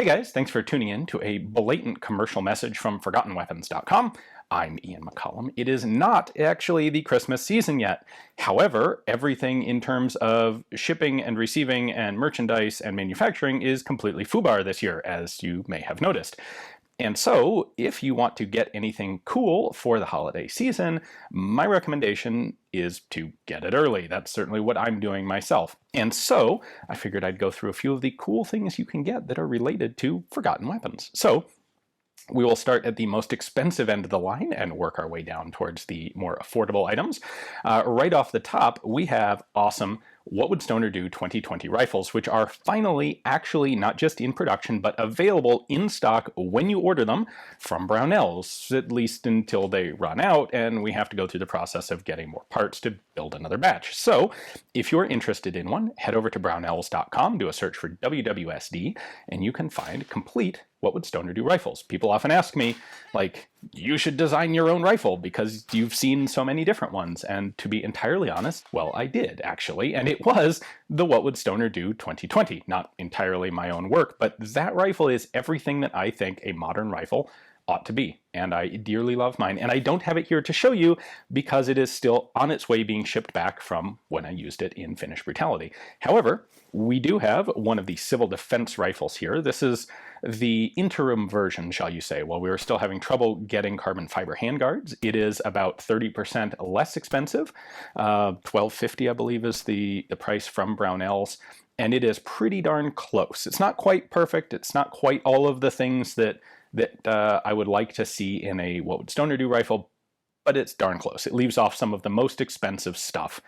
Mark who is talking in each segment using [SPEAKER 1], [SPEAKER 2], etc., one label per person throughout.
[SPEAKER 1] Hey guys, thanks for tuning in to a blatant commercial message from ForgottenWeapons.com. I'm Ian McCollum. It is not actually the Christmas season yet. However, everything in terms of shipping and receiving and merchandise and manufacturing is completely FUBAR this year, as you may have noticed. And so, if you want to get anything cool for the holiday season, my recommendation is to get it early. That's certainly what I'm doing myself. And so, I figured I'd go through a few of the cool things you can get that are related to Forgotten Weapons. So, we will start at the most expensive end of the line and work our way down towards the more affordable items. Right off the top, we have awesome What Would Stoner Do 2020 rifles, which are finally actually not just in production, but available in stock when you order them from Brownells, at least until they run out, and we have to go through the process of getting more parts to build another batch. So if you're interested in one, head over to Brownells.com, do a search for WWSD, and you can find complete What Would Stoner Do rifles. People often ask me, like, you should design your own rifle because you've seen so many different ones. And to be entirely honest, well, I did actually. And it was the What Would Stoner Do 2020. Not entirely my own work, but that rifle is everything that I think a modern rifle ought to be. And I dearly love mine. And I don't have it here to show you because it is still on its way being shipped back from when I used it in Finnish Brutality. However, we do have one of the civil defense rifles here. This is the interim version, shall you say. While we were still having trouble getting carbon fiber handguards, it is about 30% less expensive. $12.50, I believe, is the price from Brownells. And it is pretty darn close. It's not quite perfect. It's not quite all of the things that I would like to see in a What Would Stoner Do rifle, but it's darn close. It leaves off some of the most expensive stuff.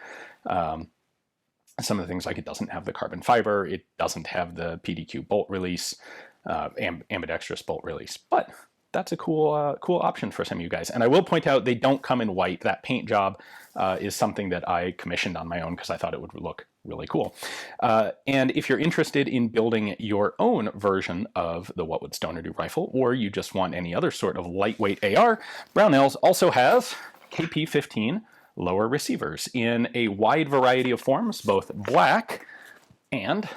[SPEAKER 1] Some of the things like it doesn't have the carbon fiber, it doesn't have the PDQ bolt release, ambidextrous bolt release, but that's a cool option for some of you guys. And I will point out they don't come in white. That paint job is something that I commissioned on my own because I thought it would look really cool. And if you're interested in building your own version of the What Would Stoner Do rifle, or you just want any other sort of lightweight AR, Brownells also has KP-15 lower receivers in a wide variety of forms, both black and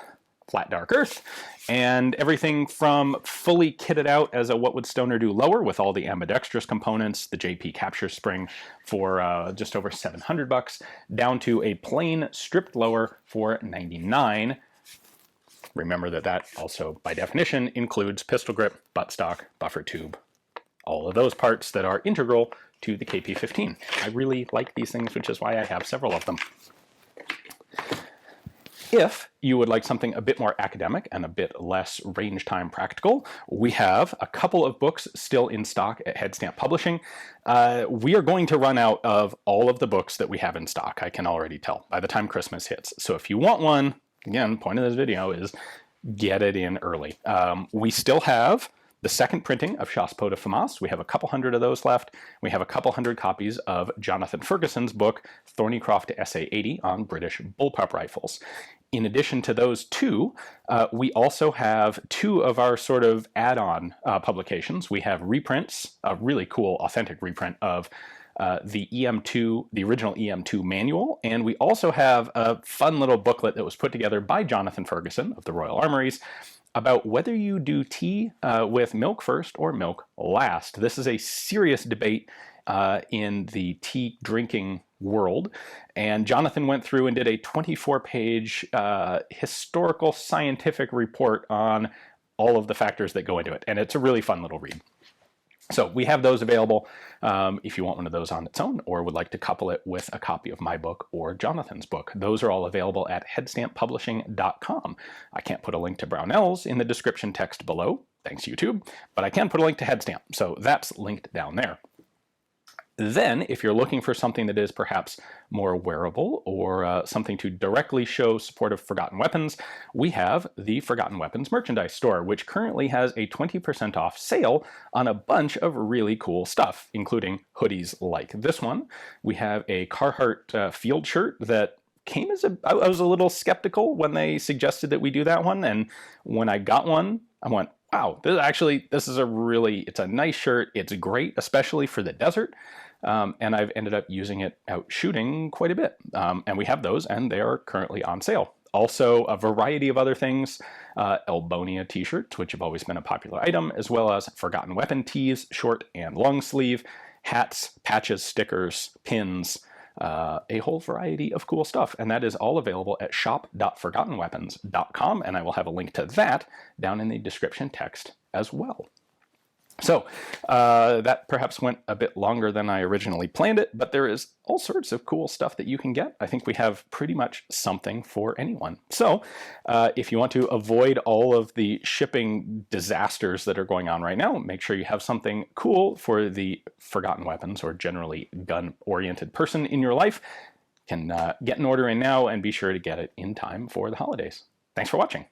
[SPEAKER 1] flat dark earth, and everything from fully kitted out as a What Would Stoner Do lower with all the ambidextrous components, the JP capture spring for just over $700, down to a plain stripped lower for $99. Remember that also, by definition, includes pistol grip, buttstock, buffer tube, all of those parts that are integral to the KP-15. I really like these things, which is why I have several of them. If you would like something a bit more academic and a bit less range time practical, we have a couple of books still in stock at Headstamp Publishing. We are going to run out of all of the books that we have in stock, I can already tell, by the time Christmas hits. So if you want one, again, point of this video is get it in early. We still have the second printing of Chassepot de FAMAS. We have a couple hundred of those left. We have a couple hundred copies of Jonathan Ferguson's book, Thornycroft SA-80 on British bullpup rifles. In addition to those two, we also have two of our sort of add-on publications. We have reprints, a really cool, authentic reprint of the EM2, the original EM2 manual, and we also have a fun little booklet that was put together by Jonathan Ferguson of the Royal Armories about whether you do tea with milk first or milk last. This is a serious debate in the tea drinking world, and Jonathan went through and did a 24-page historical scientific report on all of the factors that go into it, and it's a really fun little read. So we have those available if you want one of those on its own or would like to couple it with a copy of my book or Jonathan's book. Those are all available at headstamppublishing.com. I can't put a link to Brownells in the description text below, thanks YouTube, but I can put a link to Headstamp, so that's linked down there. Then, if you're looking for something that is perhaps more wearable or something to directly show support of Forgotten Weapons, we have the Forgotten Weapons merchandise store, which currently has a 20% off sale on a bunch of really cool stuff, including hoodies like this one. We have a Carhartt field shirt that came as I was a little skeptical when they suggested that we do that one, and when I got one, I went, wow, this is it's a nice shirt. It's great, especially for the desert. And I've ended up using it out shooting quite a bit. And we have those, and they are currently on sale. Also, a variety of other things. Elbonia t-shirts, which have always been a popular item, as well as Forgotten Weapon tees, short and long sleeve, hats, patches, stickers, pins, a whole variety of cool stuff. And that is all available at shop.forgottenweapons.com, and I will have a link to that down in the description text as well. So that perhaps went a bit longer than I originally planned it, but there is all sorts of cool stuff that you can get. I think we have pretty much something for anyone. So if you want to avoid all of the shipping disasters that are going on right now, make sure you have something cool for the Forgotten Weapons or generally gun-oriented person in your life. You can get an order in now and be sure to get it in time for the holidays. Thanks for watching.